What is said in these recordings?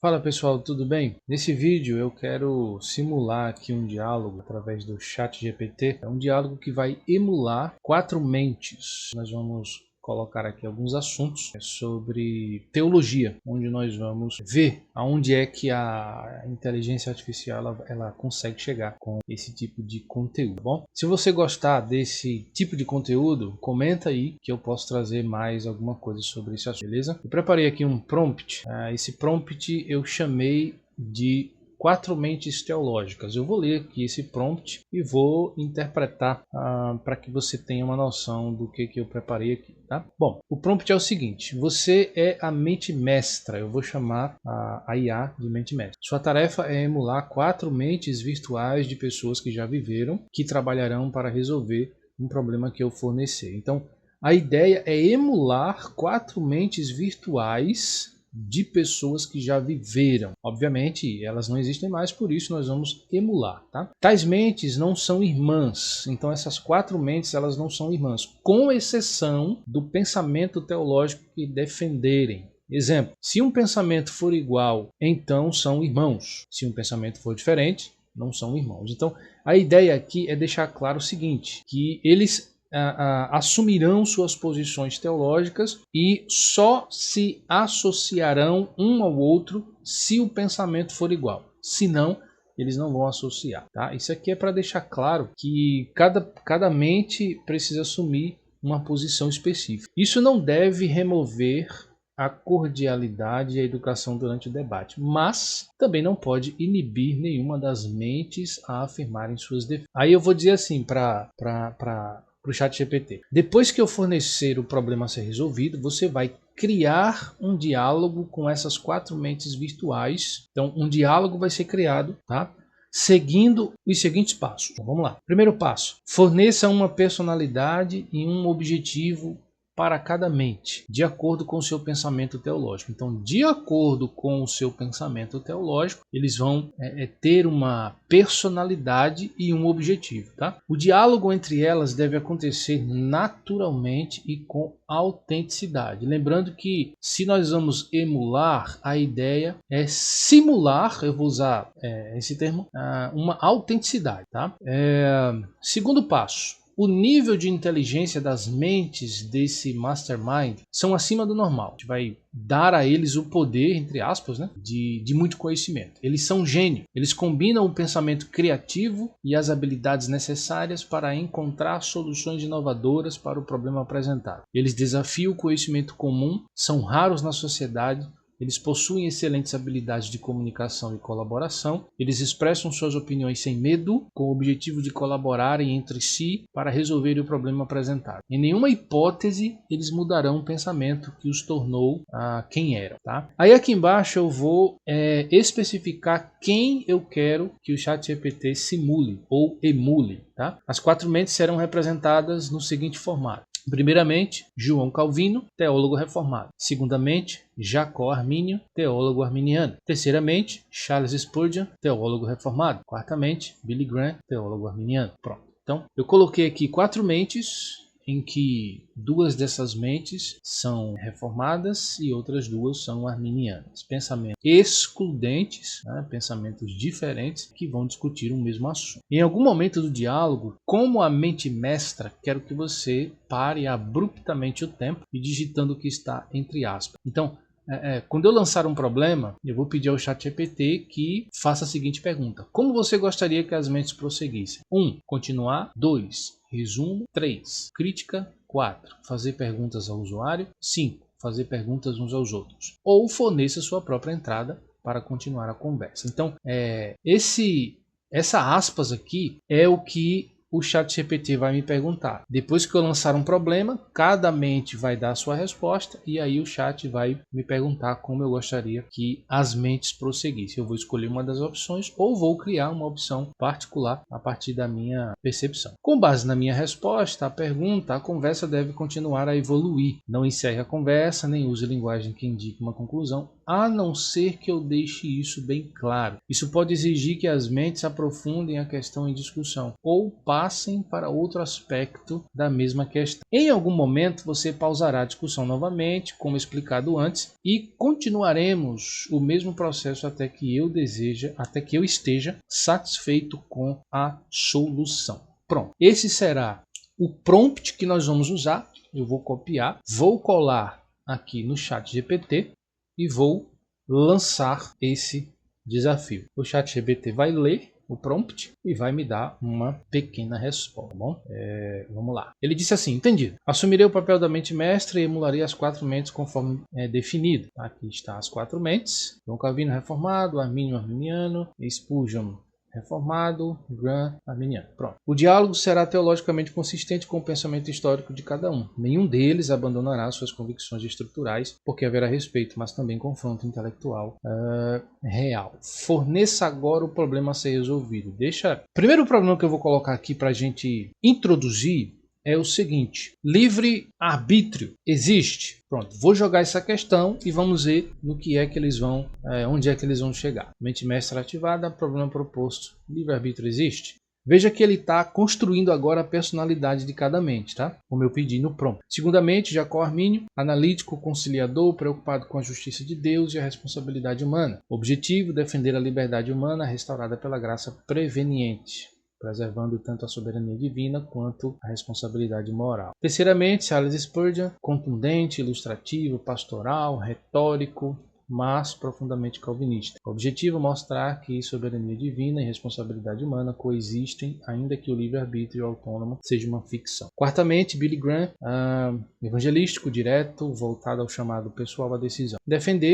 Fala pessoal, tudo bem? Nesse vídeo eu quero simular aqui um diálogo através do ChatGPT. É um diálogo que vai emular 4 mentes. Nós vamos colocar aqui alguns assuntos sobre teologia, onde nós vamos ver aonde é que a inteligência artificial ela consegue chegar com esse tipo de conteúdo. Bom, se você gostar desse tipo de conteúdo, comenta aí que eu posso trazer mais alguma coisa sobre esse assunto, beleza? Eu preparei aqui um prompt. Esse prompt eu chamei de 4 mentes teológicas. Eu vou ler aqui esse prompt e vou interpretar para que você tenha uma noção do que eu preparei aqui. Tá? Bom, o prompt é o seguinte: você é a mente mestra. Eu vou chamar a IA de mente mestra. Sua tarefa é emular 4 mentes virtuais de pessoas que já viveram, que trabalharão para resolver um problema que eu fornecer. Então, a ideia é emular 4 mentes virtuais de pessoas que já viveram. Obviamente, elas não existem mais, por isso nós vamos emular. Tá? Tais mentes não são irmãs. Então, essas 4 mentes elas não são irmãs, com exceção do pensamento teológico que defenderem. Exemplo, se um pensamento for igual, então são irmãos. Se um pensamento for diferente, não são irmãos. Então, a ideia aqui é deixar claro o seguinte, que eles assumirão suas posições teológicas e só se associarão um ao outro se o pensamento for igual. Senão, eles não vão associar. Tá? Isso aqui é para deixar claro que cada mente precisa assumir uma posição específica. Isso não deve remover a cordialidade e a educação durante o debate, mas também não pode inibir nenhuma das mentes a afirmarem suas defesas. Aí eu vou dizer assim para o ChatGPT. Depois que eu fornecer o problema a ser resolvido, você vai criar um diálogo com essas 4 mentes virtuais. Então, um diálogo vai ser criado, tá? Seguindo os seguintes passos. Então, vamos lá. Primeiro passo: forneça uma personalidade e um objetivo para cada mente, de acordo com o seu pensamento teológico. Então, de acordo com o seu pensamento teológico, eles vão ter uma personalidade e um objetivo. Tá? O diálogo entre elas deve acontecer naturalmente e com autenticidade. Lembrando que, se nós vamos emular, a ideia é simular, eu vou usar esse termo, uma autenticidade. Tá? Segundo passo: o nível de inteligência das mentes desse mastermind são acima do normal. A gente vai dar a eles o poder, entre aspas, né, de muito conhecimento. Eles são gênios. Eles combinam o pensamento criativo e as habilidades necessárias para encontrar soluções inovadoras para o problema apresentado. Eles desafiam o conhecimento comum, são raros na sociedade. Eles possuem excelentes habilidades de comunicação e colaboração. Eles expressam suas opiniões sem medo, com o objetivo de colaborarem entre si para resolver o problema apresentado. Em nenhuma hipótese eles mudarão o pensamento que os tornou quem eram. Tá? Aí aqui embaixo eu vou especificar quem eu quero que o ChatGPT simule ou emule. Tá? As 4 mentes serão representadas no seguinte formato. Primeiramente, João Calvino, teólogo reformado. Segundamente, Jacó Armínio, teólogo arminiano. Terceiramente, Charles Spurgeon, teólogo reformado. Quartamente, Billy Graham, teólogo arminiano. Pronto. Então, eu coloquei aqui 4 mentes, em que 2 dessas mentes são reformadas e outras 2 são arminianas. Pensamentos excludentes, né? Pensamentos diferentes que vão discutir um mesmo assunto. Em algum momento do diálogo, como a mente mestra, quero que você pare abruptamente o tempo e digitando o que está entre aspas. Então, quando eu lançar um problema, eu vou pedir ao ChatGPT que faça a seguinte pergunta: como você gostaria que as mentes prosseguissem? 1. Continuar. 2. Resumo. 3. Crítica. 4. Fazer perguntas ao usuário. 5. Fazer perguntas uns aos outros. Ou forneça sua própria entrada para continuar a conversa. Então, essa aspas aqui é o que o ChatGPT vai me perguntar. Depois que eu lançar um problema, cada mente vai dar a sua resposta e aí o chat vai me perguntar como eu gostaria que as mentes prosseguissem. Eu vou escolher uma das opções ou vou criar uma opção particular a partir da minha percepção. Com base na minha resposta à pergunta, a conversa deve continuar a evoluir. Não encerre a conversa, nem use linguagem que indique uma conclusão. a não ser que eu deixe isso bem claro. Isso pode exigir que as mentes aprofundem a questão em discussão ou passem para outro aspecto da mesma questão. Em algum momento você pausará a discussão novamente, como explicado antes, e continuaremos o mesmo processo até que eu esteja satisfeito com a solução. Pronto. Esse será o prompt que nós vamos usar. Eu vou copiar, vou colar aqui no ChatGPT e vou lançar esse desafio. O ChatGPT vai ler o prompt e vai me dar uma pequena resposta, tá bom? Vamos lá. Ele disse assim: entendido. Assumirei o papel da mente mestra e emularei as 4 mentes conforme definido. Aqui está as 4 mentes. João Calvino reformado, Armínio arminiano, Spurgeon reformado, Graham arminiano. Pronto. O diálogo será teologicamente consistente com o pensamento histórico de cada um. Nenhum deles abandonará suas convicções estruturais, porque haverá respeito, mas também confronto intelectual real. Forneça agora o problema a ser resolvido. Primeiro problema que eu vou colocar aqui para a gente introduzir é o seguinte: livre arbítrio existe? Pronto, vou jogar essa questão e vamos ver no que é que eles vão, onde é que eles vão chegar. Mente mestra ativada, problema proposto. Livre arbítrio existe? Veja que ele está construindo agora a personalidade de cada mente, tá? Como eu pedi no prompt. Segundamente, Jacó Armínio, analítico, conciliador, preocupado com a justiça de Deus e a responsabilidade humana. Objetivo: defender a liberdade humana restaurada pela graça preveniente, preservando tanto a soberania divina quanto a responsabilidade moral. Terceiramente, Charles Spurgeon, contundente, ilustrativo, pastoral, retórico, mas profundamente calvinista. O objetivo: mostrar que soberania divina e responsabilidade humana coexistem, ainda que o livre-arbítrio autônomo seja uma ficção. Quartamente, Billy Graham, evangelístico, direto, voltado ao chamado pessoal à decisão.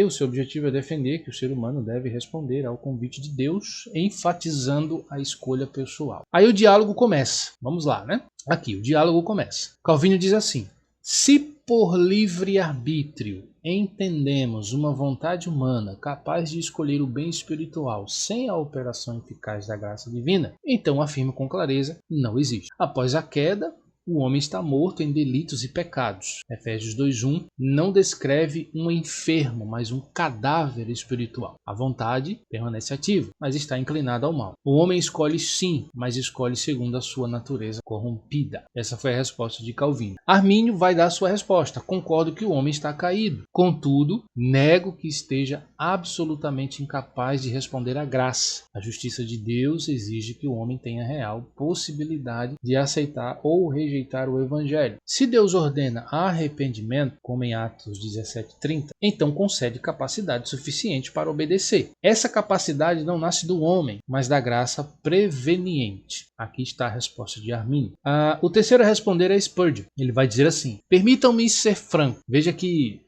O seu objetivo é defender que o ser humano deve responder ao convite de Deus, enfatizando a escolha pessoal. Aí o diálogo começa. Vamos lá, né? Aqui, o diálogo começa. Calvino diz assim: se por livre-arbítrio entendemos uma vontade humana capaz de escolher o bem espiritual sem a operação eficaz da graça divina, então afirmo com clareza: não existe. Após a queda, o homem está morto em delitos e pecados. Efésios 2:1 não descreve um enfermo, mas um cadáver espiritual. A vontade permanece ativa, mas está inclinada ao mal. O homem escolhe sim, mas escolhe segundo a sua natureza corrompida. Essa foi a resposta de Calvino. Armínio vai dar a sua resposta: concordo que o homem está caído. Contudo, nego que esteja absolutamente incapaz de responder à graça. A justiça de Deus exige que o homem tenha real possibilidade de aceitar ou rejeitar o evangelho. Se Deus ordena arrependimento, como em Atos 17:30, então concede capacidade suficiente para obedecer. Essa capacidade não nasce do homem, mas da graça preveniente. Aqui está a resposta de Armínio. O terceiro a responder é Spurgeon. Ele vai dizer assim: permitam-me ser franco. Veja que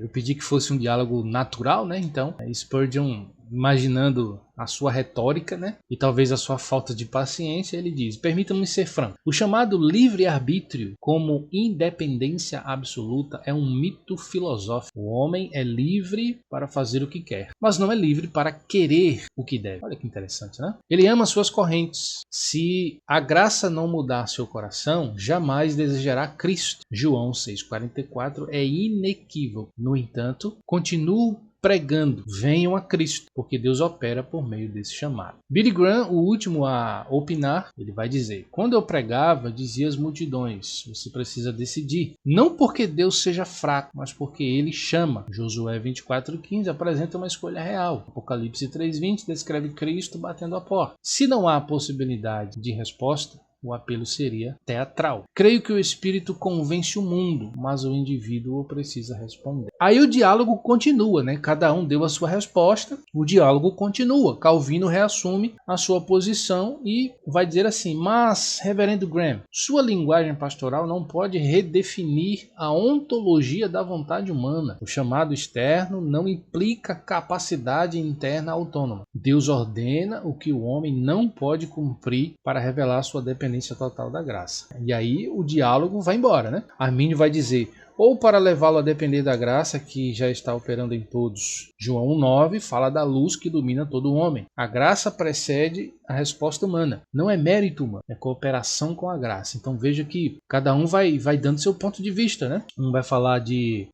eu pedi que fosse um diálogo natural, né? Então, Spurgeon, imaginando a sua retórica, né, e talvez a sua falta de paciência, ele diz: permita-me ser franco. O chamado livre-arbítrio como independência absoluta é um mito filosófico. O homem é livre para fazer o que quer, mas não é livre para querer o que deve. Olha que interessante, né? Ele ama suas correntes. Se a graça não mudar seu coração, jamais desejará Cristo. João 6,44 é inequívoco. No entanto, continuo pregando: venham a Cristo, porque Deus opera por meio desse chamado. Billy Graham, o último a opinar, ele vai dizer: quando eu pregava, dizia às multidões: você precisa decidir. Não porque Deus seja fraco, mas porque ele chama. Josué 24:15 apresenta uma escolha real. Apocalipse 3:20 descreve Cristo batendo a porta. Se não há possibilidade de resposta, o apelo seria teatral. Creio que o espírito convence o mundo, mas o indivíduo precisa responder. Aí o diálogo continua, né? Cada um deu a sua resposta, o diálogo continua. Calvino reassume a sua posição e vai dizer assim: mas, reverendo Graham, sua linguagem pastoral não pode redefinir a ontologia da vontade humana. O chamado externo não implica capacidade interna autônoma. Deus ordena o que o homem não pode cumprir para revelar sua dependência total da graça. E aí o diálogo vai embora, né? Armínio vai dizer: ou para levá-lo a depender da graça que já está operando em todos. João 1:9 fala da luz que ilumina todo homem. A graça precede a resposta humana. Não é mérito humano, é cooperação com a graça. Então veja que cada um vai dando seu ponto de vista, né? Um vai falar de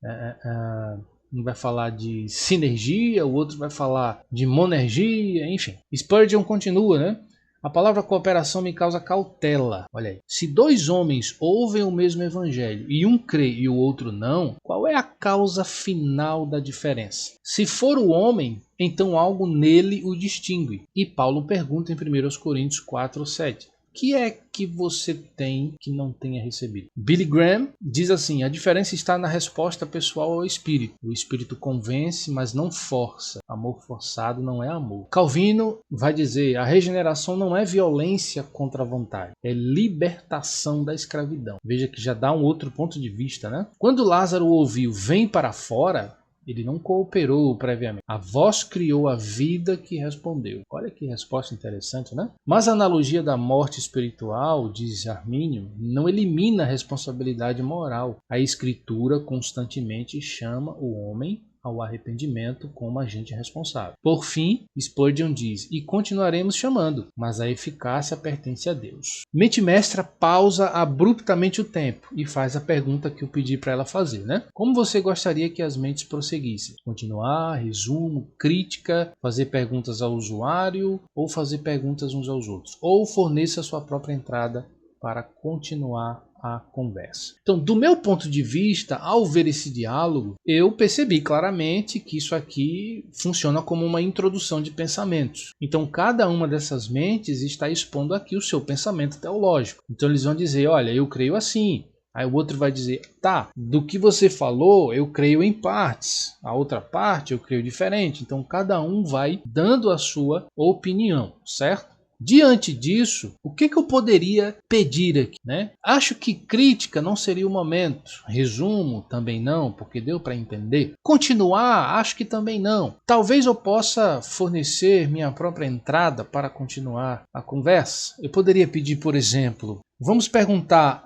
um vai falar de sinergia, o outro vai falar de monergia, enfim. Spurgeon continua, né? A palavra cooperação me causa cautela. Olha aí. Se dois homens ouvem o mesmo evangelho e um crê e o outro não, qual é a causa final da diferença? Se for o homem, então algo nele o distingue. E Paulo pergunta em 1 Coríntios 4:7. O que é que você tem que não tenha recebido? Billy Graham diz assim: a diferença está na resposta pessoal ao Espírito. O Espírito convence, mas não força. Amor forçado não é amor. Calvino vai dizer: a regeneração não é violência contra a vontade, é libertação da escravidão. Veja que já dá um outro ponto de vista, né? Quando Lázaro ouviu, vem para fora, ele não cooperou previamente. A voz criou a vida que respondeu. Olha que resposta interessante, né? Mas a analogia da morte espiritual, diz Armínio, não elimina a responsabilidade moral. A Escritura constantemente chama o homem ao arrependimento como agente responsável. Por fim, Spurgeon diz: e continuaremos chamando, mas a eficácia pertence a Deus. Mente Mestra pausa abruptamente o tempo e faz a pergunta que eu pedi para ela fazer, né? Como você gostaria que as mentes prosseguissem? Continuar, resumo, crítica, fazer perguntas ao usuário ou fazer perguntas uns aos outros? Ou forneça a sua própria entrada para continuar a conversa. Então, do meu ponto de vista, ao ver esse diálogo, eu percebi claramente que isso aqui funciona como uma introdução de pensamentos. Então, cada uma dessas mentes está expondo aqui o seu pensamento teológico. Então, eles vão dizer: olha, eu creio assim. Aí o outro vai dizer: tá, do que você falou, eu creio em partes. A outra parte eu creio diferente. Então, cada um vai dando a sua opinião, certo? Diante disso, o que eu poderia pedir aqui, né? Acho que crítica não seria o momento. Resumo, também não, porque deu para entender. Continuar, acho que também não. Talvez eu possa fornecer minha própria entrada para continuar a conversa. Eu poderia pedir, por exemplo, vamos perguntar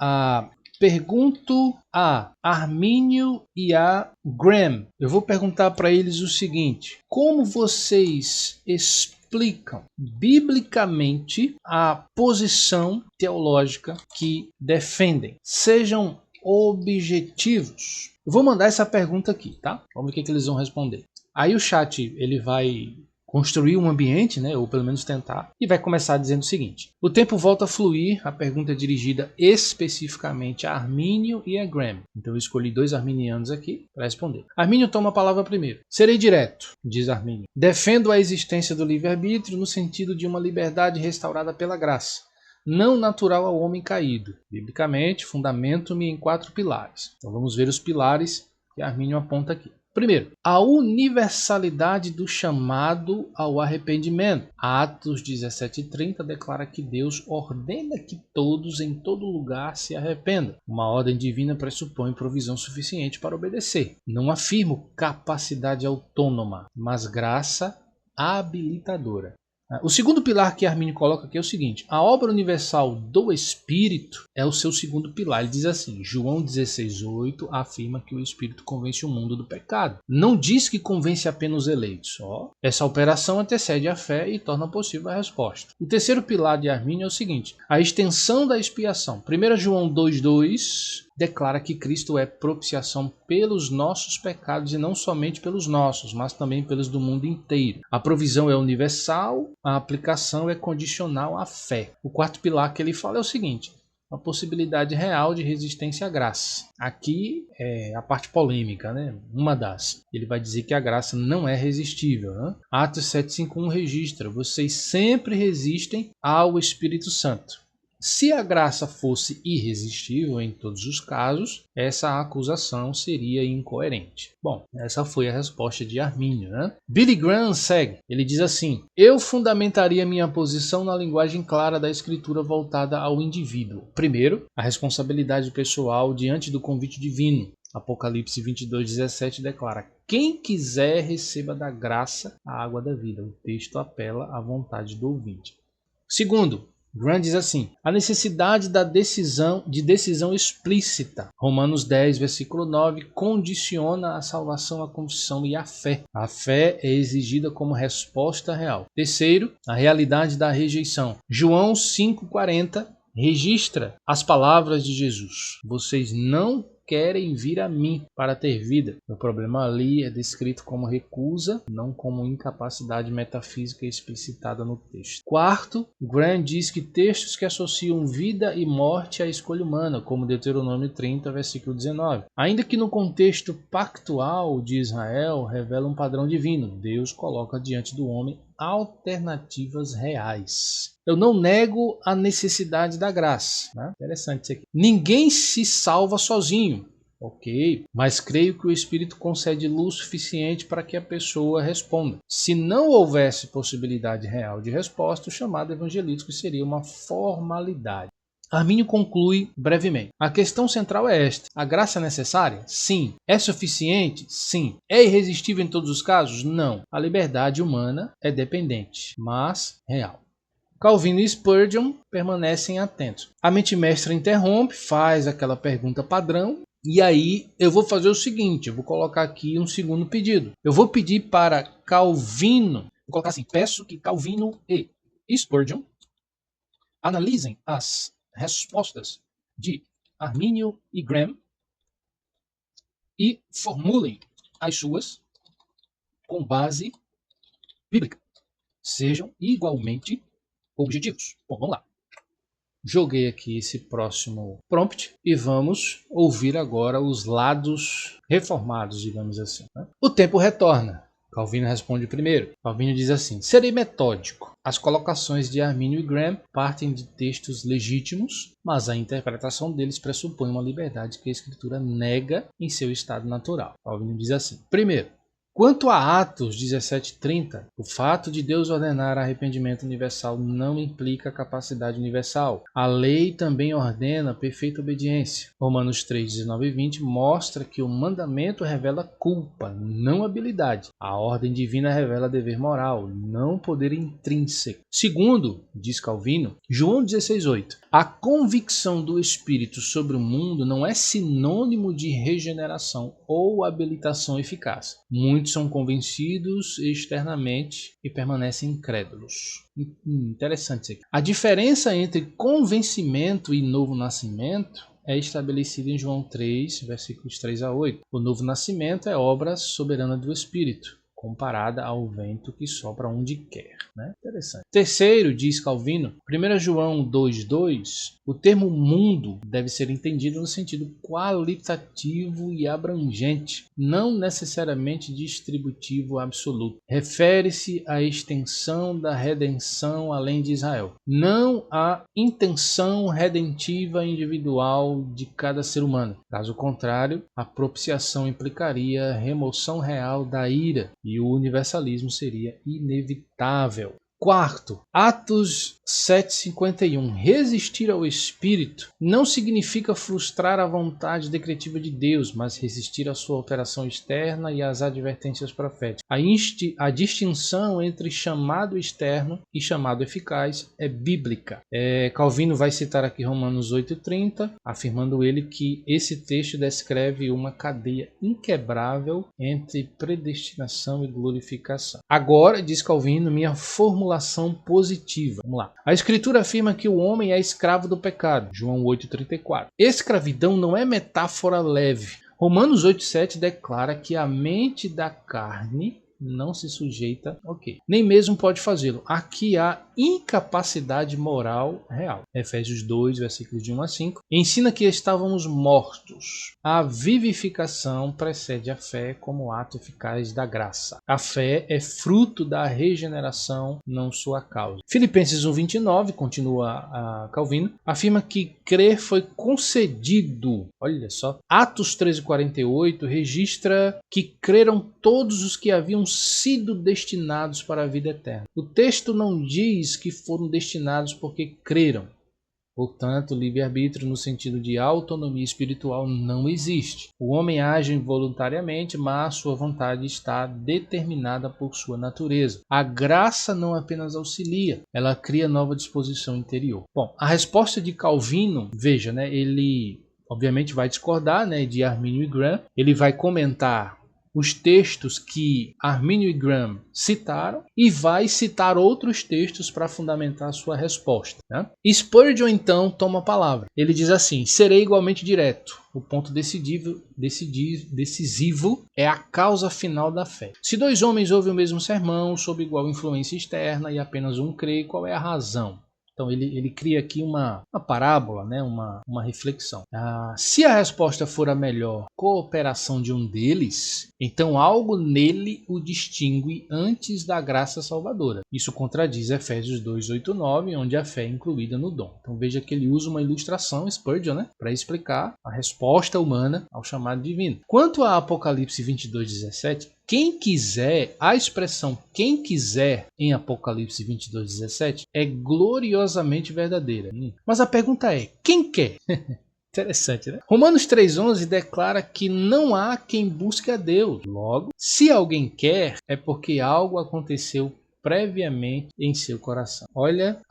Pergunto a Armínio e a Graham. Eu vou perguntar para eles o seguinte: como vocês explicam biblicamente a posição teológica que defendem? Sejam objetivos. Eu vou mandar essa pergunta aqui, tá? Vamos ver o que eles vão responder. Aí o chat ele vai construir um ambiente, né, ou pelo menos tentar, e vai começar dizendo o seguinte: o tempo volta a fluir, a pergunta é dirigida especificamente a Armínio e a Graham. Então eu escolhi dois arminianos aqui para responder. Armínio toma a palavra primeiro. Serei direto, diz Armínio. Defendo a existência do livre-arbítrio no sentido de uma liberdade restaurada pela graça, não natural ao homem caído. Biblicamente, fundamento-me em 4 pilares. Então vamos ver os pilares que Armínio aponta aqui. Primeiro, a universalidade do chamado ao arrependimento. Atos 17:30 declara que Deus ordena que todos em todo lugar se arrependam. Uma ordem divina pressupõe provisão suficiente para obedecer. Não afirmo capacidade autônoma, mas graça habilitadora. O segundo pilar que Armínio coloca aqui é o seguinte: a obra universal do Espírito é o seu segundo pilar. Ele diz assim: João 16:8 afirma que o Espírito convence o mundo do pecado. Não diz que convence apenas os eleitos. Essa operação antecede a fé e torna possível a resposta. O terceiro pilar de Armínio é o seguinte: a extensão da expiação. 1 João 2:2 declara que Cristo é propiciação pelos nossos pecados e não somente pelos nossos, mas também pelos do mundo inteiro. A provisão é universal, a aplicação é condicional à fé. O quarto pilar que ele fala é o seguinte: a possibilidade real de resistência à graça. Aqui é a parte polêmica, né? Uma das. Ele vai dizer que a graça não é resistível, né? Atos 7:5:1 registra: vocês sempre resistem ao Espírito Santo. Se a graça fosse irresistível em todos os casos, essa acusação seria incoerente. Bom, essa foi a resposta de Armínio, né? Billy Graham segue. Ele diz assim: eu fundamentaria minha posição na linguagem clara da Escritura voltada ao indivíduo. Primeiro, a responsabilidade pessoal diante do convite divino. Apocalipse 22:17 declara: quem quiser receba da graça a água da vida. O texto apela à vontade do ouvinte. Segundo, Graham diz assim: a necessidade da decisão explícita. Romanos 10, versículo 9, condiciona a salvação à confissão e à fé. A fé é exigida como resposta real. Terceiro, a realidade da rejeição. João 5:40 registra as palavras de Jesus: vocês não querem vir a mim para ter vida. O problema ali é descrito como recusa, não como incapacidade metafísica explicitada no texto. Quarto, Graham diz que textos que associam vida e morte à escolha humana, como Deuteronômio 30, versículo 19. Ainda que no contexto pactual de Israel, revela um padrão divino. Deus coloca diante do homem alternativas reais. Eu não nego a necessidade da graça. Né? Interessante isso aqui. Ninguém se salva sozinho. Ok, mas creio que o Espírito concede luz suficiente para que a pessoa responda. Se não houvesse possibilidade real de resposta, o chamado evangelístico seria uma formalidade. Armínio conclui brevemente. A questão central é esta. A graça é necessária? Sim. É suficiente? Sim. É irresistível em todos os casos? Não. A liberdade humana é dependente, mas real. Calvino e Spurgeon permanecem atentos. A mente mestra interrompe, faz aquela pergunta padrão, e aí eu vou fazer o seguinte, eu vou colocar aqui um segundo pedido. Eu vou pedir para Calvino, vou colocar assim, peço que Calvino e Spurgeon analisem as respostas de Armínio e Graham e formulem as suas com base bíblica. Sejam igualmente objetivos. Bom, vamos lá. Joguei aqui esse próximo prompt e vamos ouvir agora os lados reformados, digamos assim. Né? O tempo retorna. Calvino responde primeiro. Calvino diz assim: serei metódico. As colocações de Armínio e Graham partem de textos legítimos, mas a interpretação deles pressupõe uma liberdade que a Escritura nega em seu estado natural. Calvino diz assim: primeiro, quanto a Atos 17:30, o fato de Deus ordenar arrependimento universal não implica capacidade universal. A lei também ordena perfeita obediência. Romanos 3:19 e 20 mostra que o mandamento revela culpa, não habilidade. A ordem divina revela dever moral, não poder intrínseco. Segundo, diz Calvino, João 16:8, a convicção do Espírito sobre o mundo não é sinônimo de regeneração ou habilitação eficaz. Muitos são convencidos externamente e permanecem incrédulos. Interessante isso aqui. A diferença entre convencimento e novo nascimento é estabelecida em João 3, versículos 3 a 8. O novo nascimento é obra soberana do Espírito, comparada ao vento que sopra onde quer. Né? Interessante. Terceiro, diz Calvino, 1 João 2,2, o termo mundo deve ser entendido no sentido qualitativo e abrangente, não necessariamente distributivo absoluto. Refere-se à extensão da redenção além de Israel, não à intenção redentiva individual de cada ser humano. Caso contrário, a propiciação implicaria remoção real da ira e o universalismo seria inevitável. Quarto, Atos 7,51. Resistir ao Espírito não significa frustrar a vontade decretiva de Deus, mas resistir à sua operação externa e às advertências proféticas. A distinção entre chamado externo e chamado eficaz é bíblica. Calvino vai citar aqui Romanos 8,30, afirmando ele que esse texto descreve uma cadeia inquebrável entre predestinação e glorificação. Agora, diz Calvino, minha formulação positiva. Vamos lá. A Escritura afirma que o homem é escravo do pecado. João 8,34. Escravidão não é metáfora leve. Romanos 8,7 declara que a mente da carne não se sujeita, nem mesmo pode fazê-lo. Aqui há incapacidade moral real. Efésios 2, versículos de 1 a 5, ensina que estávamos mortos. A vivificação precede a fé como ato eficaz da graça. A fé é fruto da regeneração, não sua causa. Filipenses 1,29, continua Calvino, afirma que crer foi concedido. Olha só. Atos 13,48 registra que creram todos os que haviam sido destinados para a vida eterna. O texto não diz que foram destinados porque creram. Portanto, livre-arbítrio no sentido de autonomia espiritual não existe. O homem age voluntariamente, mas sua vontade está determinada por sua natureza. A graça não apenas auxilia, ela cria nova disposição interior. Bom, a resposta de Calvino, veja, ele obviamente vai discordar de Armínio e Graham, ele vai comentar os textos que Arminio e Graham citaram e vai citar outros textos para fundamentar a sua resposta, né? Spurgeon então toma a palavra. Ele diz assim: serei igualmente direto. O ponto decisivo é a causa final da fé. Se dois homens ouvem o mesmo sermão, sob igual influência externa, e apenas um crê, qual é a razão? Então ele cria aqui uma parábola, né? uma reflexão. Se a resposta for a melhor cooperação de um deles, então algo nele o distingue antes da graça salvadora. Isso contradiz Efésios 2, 8, 9, onde a fé é incluída no dom. Então veja que ele usa uma ilustração, Spurgeon, né? Para explicar a resposta humana ao chamado divino. Quanto a Apocalipse 22, 17, quem quiser, a expressão quem quiser em Apocalipse 22, 17 é gloriosamente verdadeira. Mas a pergunta é, quem quer? Interessante, né? Romanos 3,11 declara que não há quem busque a Deus. Logo, se alguém quer, é porque algo aconteceu previamente em seu coração. Olha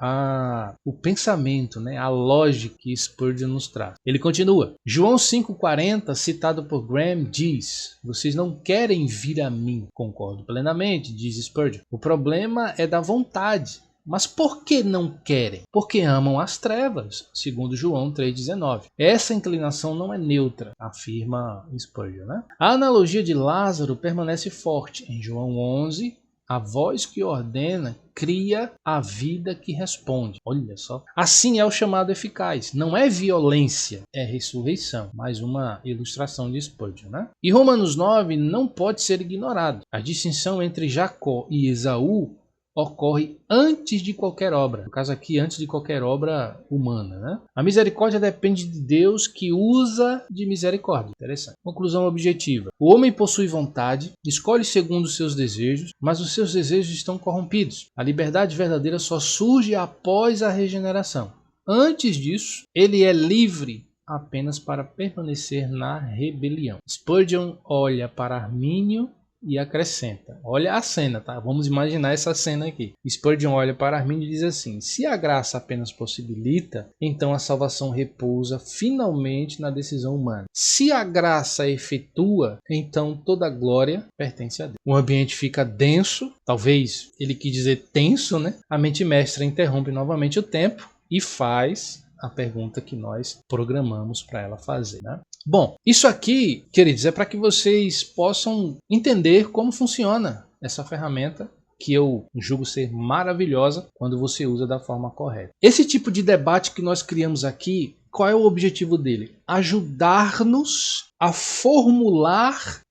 o pensamento, né? A lógica que Spurgeon nos traz. Ele continua. João 5,40, citado por Graham, diz: vocês não querem vir a mim. Concordo plenamente, diz Spurgeon. O problema é da vontade. Mas por que não querem? Porque amam as trevas, segundo João 3,19. Essa inclinação não é neutra, afirma Spurgeon, né? A analogia de Lázaro permanece forte. Em João 11, a voz que ordena cria a vida que responde. Olha só. Assim é o chamado eficaz. Não é violência, é ressurreição. Mais uma ilustração de Spurgeon, né? E Romanos 9 não pode ser ignorado. A distinção entre Jacó e Esaú ocorre antes de qualquer obra. No caso aqui, antes de qualquer obra humana, né? A misericórdia depende de Deus, que usa de misericórdia. Interessante. Conclusão objetiva. O homem possui vontade, escolhe segundo os seus desejos, mas os seus desejos estão corrompidos. A liberdade verdadeira só surge após a regeneração. Antes disso, ele é livre apenas para permanecer na rebelião. Spurgeon olha para Armínio e acrescenta. Olha a cena, tá? Vamos imaginar essa cena aqui. Spurgeon olha para Arminio e diz assim: se a graça apenas possibilita, então a salvação repousa finalmente na decisão humana. Se a graça efetua, então toda a glória pertence a Deus. O ambiente fica denso, talvez ele quis dizer tenso, né? A mente mestra interrompe novamente o tempo e faz a pergunta que nós programamos para ela fazer, né? Bom, isso aqui, queridos, é para que vocês possam entender como funciona essa ferramenta que eu julgo ser maravilhosa quando você usa da forma correta. Esse tipo de debate que nós criamos aqui, qual é o objetivo dele? Ajudar-nos a formular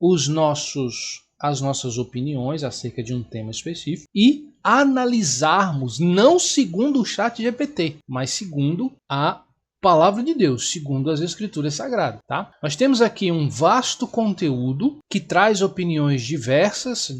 as nossas opiniões acerca de um tema específico e analisarmos não segundo o ChatGPT, mas segundo a Palavra de Deus, segundo as Escrituras Sagradas, tá? Nós temos aqui um vasto conteúdo que traz opiniões diversas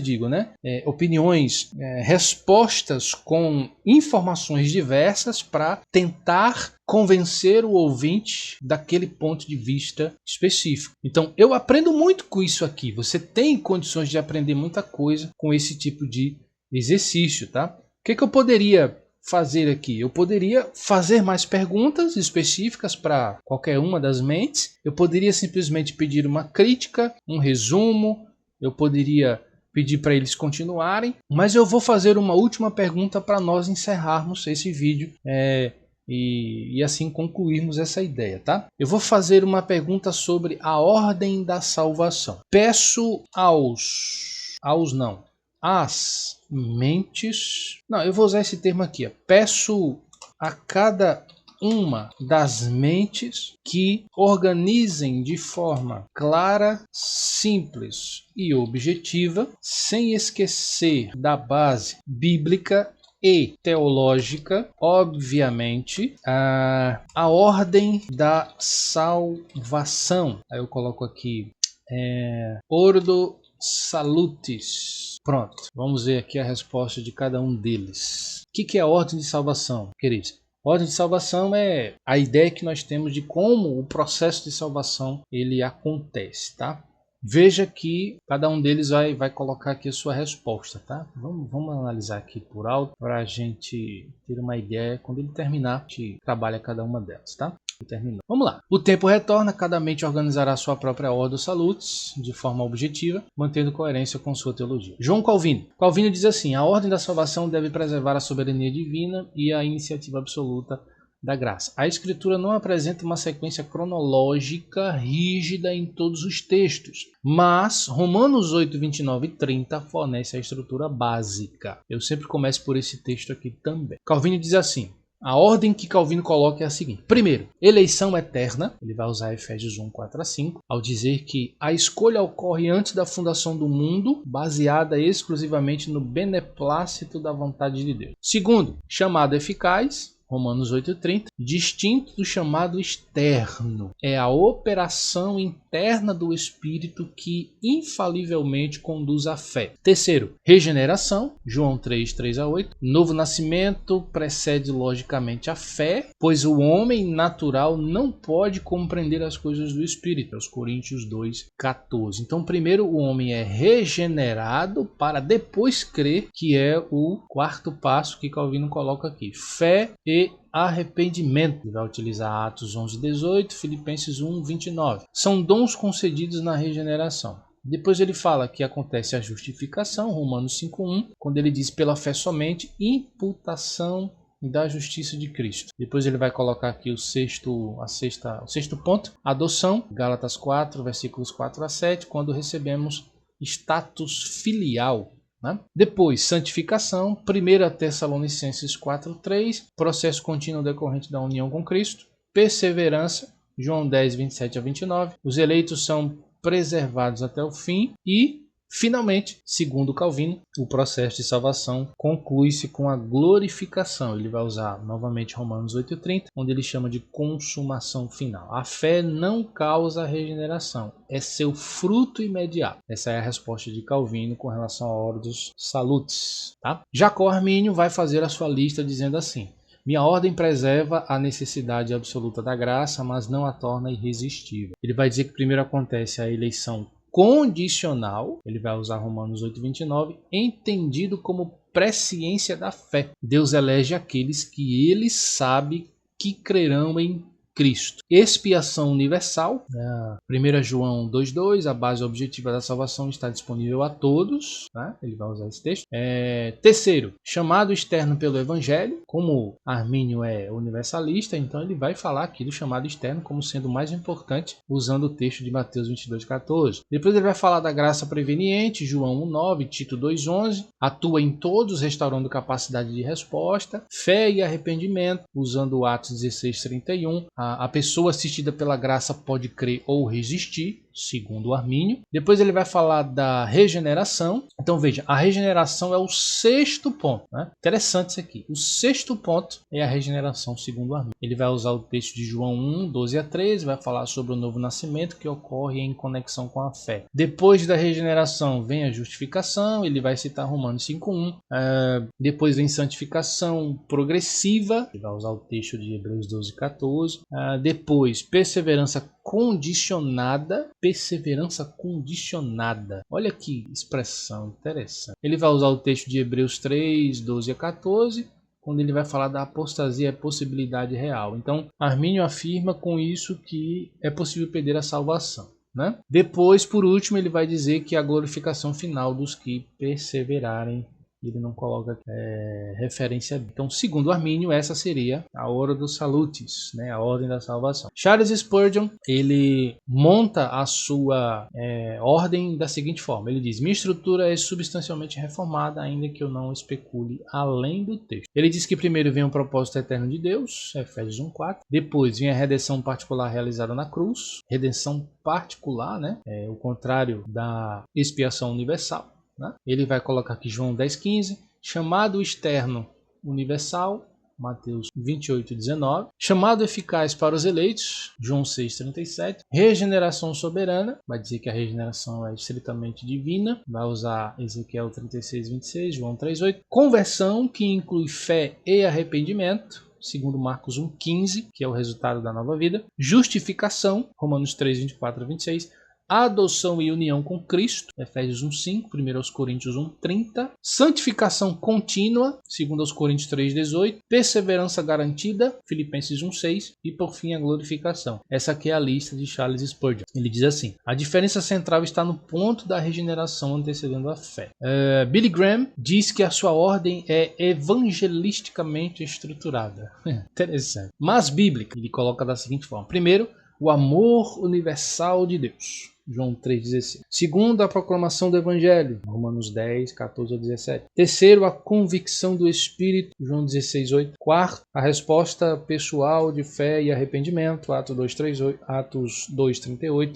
digo, né? Opiniões, respostas com informações diversas para tentar convencer o ouvinte daquele ponto de vista específico. Então, eu aprendo muito com isso aqui. Você tem condições de aprender muita coisa com esse tipo de exercício, tá? O que eu poderia fazer aqui? Eu poderia fazer mais perguntas específicas para qualquer uma das mentes. Eu poderia simplesmente pedir uma crítica, um resumo. Eu poderia pedir para eles continuarem. Mas eu vou fazer uma última pergunta para nós encerrarmos esse vídeo e assim concluirmos essa ideia, tá? Eu vou fazer uma pergunta sobre a ordem da salvação. Peço às mentes. Não, eu vou usar esse termo aqui. Peço a cada uma das mentes que organizem de forma clara, simples e objetiva, sem esquecer da base bíblica e teológica, obviamente, a ordem da salvação. Aí eu coloco aqui Ordo Salutis. Pronto, vamos ver aqui a resposta de cada um deles. O que é a ordem de salvação, queridos? A ordem de salvação é a ideia que nós temos de como o processo de salvação ele acontece, tá? Veja que cada um deles vai colocar aqui a sua resposta, tá? Vamos analisar aqui por alto para a gente ter uma ideia. Quando ele terminar, a gente trabalha cada uma delas, tá? Terminou. Vamos lá. O tempo retorna, cada mente organizará sua própria Ordo Salutis de forma objetiva, mantendo coerência com sua teologia. João Calvino. Calvino diz assim: a ordem da salvação deve preservar a soberania divina e a iniciativa absoluta da graça. A Escritura não apresenta uma sequência cronológica rígida em todos os textos, mas Romanos 8, 29 e 30 fornece a estrutura básica. Eu sempre começo por esse texto aqui também. Calvino diz assim: a ordem que Calvino coloca é a seguinte. Primeiro, eleição eterna. Ele vai usar Efésios 1, 4 a 5, ao dizer que a escolha ocorre antes da fundação do mundo, baseada exclusivamente no beneplácito da vontade de Deus. Segundo, chamado eficaz. Romanos 8,30, distinto do chamado externo. É a operação interna do Espírito que infalivelmente conduz à fé. Terceiro, regeneração. João 3, 3 a 8. Novo nascimento precede logicamente a fé, pois o homem natural não pode compreender as coisas do Espírito. Aos Coríntios 2, 14. Então, primeiro o homem é regenerado para depois crer, que é o quarto passo que Calvino coloca aqui. Fé e arrependimento. Ele vai utilizar Atos 11, 18, Filipenses 1, 29. São dons concedidos na regeneração. Depois ele fala que acontece a justificação, Romanos 5:1, quando ele diz pela fé somente, imputação da justiça de Cristo. Depois ele vai colocar aqui o sexto ponto, adoção, Gálatas 4, versículos 4 a 7, quando recebemos status filial. Depois, santificação, 1 Tessalonicenses 4:3, processo contínuo decorrente da união com Cristo. Perseverança, João 10, 27 a 29, os eleitos são preservados até o fim. E, finalmente, segundo Calvino, o processo de salvação conclui-se com a glorificação. Ele vai usar novamente Romanos 8:30, onde ele chama de consumação final. A fé não causa regeneração, é seu fruto imediato. Essa é a resposta de Calvino com relação à Ordo Salutis. Jacó Armínio vai fazer a sua lista dizendo assim: minha ordem preserva a necessidade absoluta da graça, mas não a torna irresistível. Ele vai dizer que primeiro acontece a eleição condicional, ele vai usar Romanos 8, 29, entendido como presciência da fé. Deus elege aqueles que ele sabe que crerão em Cristo. Expiação universal, 1 João 2,2, a base objetiva da salvação está disponível a todos, ele vai usar esse texto. Terceiro, chamado externo pelo Evangelho, como Armínio é universalista, então ele vai falar aqui do chamado externo como sendo o mais importante, usando o texto de Mateus 22,14. Depois ele vai falar da graça preveniente, João 1,9, Tito 2,11, atua em todos, restaurando capacidade de resposta, fé e arrependimento, usando Atos 16,31, a pessoa assistida pela graça pode crer ou resistir, segundo Armínio. Depois ele vai falar da regeneração. Então veja, a regeneração é o sexto ponto. Interessante isso aqui. O sexto ponto é a regeneração, segundo Armínio. Ele vai usar o texto de João 1, 12 a 13, vai falar sobre o novo nascimento que ocorre em conexão com a fé. Depois da regeneração vem a justificação, ele vai citar Romanos 5:1. Depois vem santificação progressiva, ele vai usar o texto de Hebreus 12, 14. Depois, perseverança condicionada. Perseverança condicionada. Olha que expressão interessante. Ele vai usar o texto de Hebreus 3, 12 a 14, quando ele vai falar da apostasia, é possibilidade real. Então, Armínio afirma com isso que é possível perder a salvação. Depois, por último, ele vai dizer que a glorificação final dos que perseverarem. Ele não coloca referência. Então, segundo Armínio, essa seria a Ordo Salutis, a ordem da salvação. Charles Spurgeon, ele monta a sua ordem da seguinte forma. Ele diz: minha estrutura é substancialmente reformada, ainda que eu não especule além do texto. Ele diz que primeiro vem o propósito eterno de Deus, Efésios 1:4. Depois vem a redenção particular realizada na cruz. Redenção particular, o contrário da expiação universal. Ele vai colocar aqui João 10,15, chamado externo universal, Mateus 28,19, chamado eficaz para os eleitos, João 6,37, regeneração soberana, vai dizer que a regeneração é estritamente divina, vai usar Ezequiel 36,26, João 3,8, conversão, que inclui fé e arrependimento, segundo Marcos 1,15, que é o resultado da nova vida, justificação, Romanos 3, 24 a 26, adoção e união com Cristo, Efésios 1:5, 1 Coríntios 1:30, santificação contínua, 2 Coríntios 3:18, perseverança garantida, Filipenses 1:6 e por fim a glorificação. Essa aqui é a lista de Charles Spurgeon. Ele diz assim: a diferença central está no ponto da regeneração antecedendo a fé. Billy Graham diz que a sua ordem é evangelisticamente estruturada. Interessante. Mas bíblica. Ele coloca da seguinte forma: primeiro, o amor universal de Deus, João 3,16. Segundo, a proclamação do Evangelho, Romanos 10, 14 a 17. Terceiro, a convicção do Espírito, João 16,8. Quarto, a resposta pessoal de fé e arrependimento, Atos 2,38.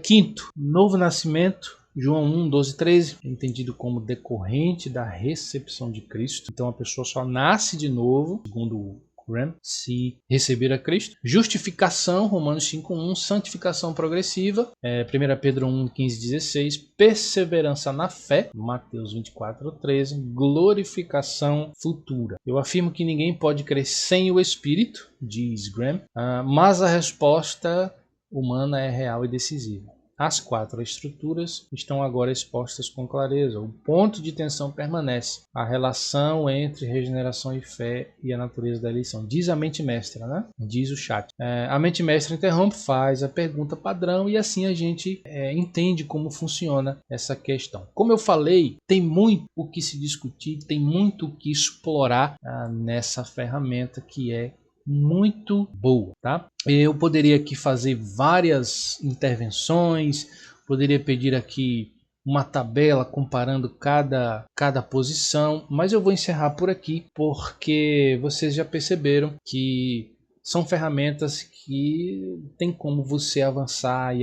Quinto, novo nascimento, João 1, 12, 13, entendido como decorrente da recepção de Cristo. Então a pessoa só nasce de novo, segundo Graham, se receber a Cristo. Justificação, Romanos 5:1, santificação progressiva, 1 Pedro 1, 15, 16, perseverança na fé, Mateus 24:13, glorificação futura. Eu afirmo que ninguém pode crer sem o Espírito, diz Graham, mas a resposta humana é real e decisiva. As quatro estruturas estão agora expostas com clareza. O ponto de tensão permanece. A relação entre regeneração e fé e a natureza da eleição. Diz a mente mestra, né? Diz o chat. A mente mestra interrompe, faz a pergunta padrão e assim a gente entende como funciona essa questão. Como eu falei, tem muito o que se discutir, tem muito o que explorar nessa ferramenta que é muito boa, tá? Eu poderia aqui fazer várias intervenções, poderia pedir aqui uma tabela comparando cada posição, mas eu vou encerrar por aqui porque vocês já perceberam que são ferramentas que tem como você avançar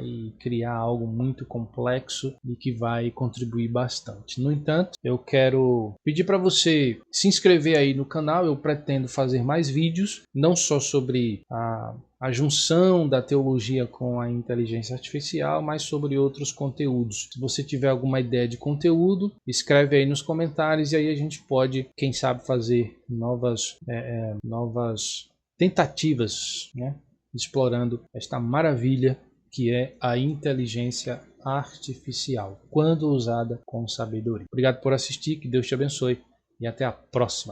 e criar algo muito complexo e que vai contribuir bastante. No entanto, eu quero pedir para você se inscrever aí no canal. Eu pretendo fazer mais vídeos, não só sobre a junção da teologia com a inteligência artificial, mas sobre outros conteúdos. Se você tiver alguma ideia de conteúdo, escreve aí nos comentários e aí a gente pode, quem sabe, fazer novas tentativas, né? Explorando esta maravilha que é a inteligência artificial, quando usada com sabedoria. Obrigado por assistir, que Deus te abençoe e até a próxima.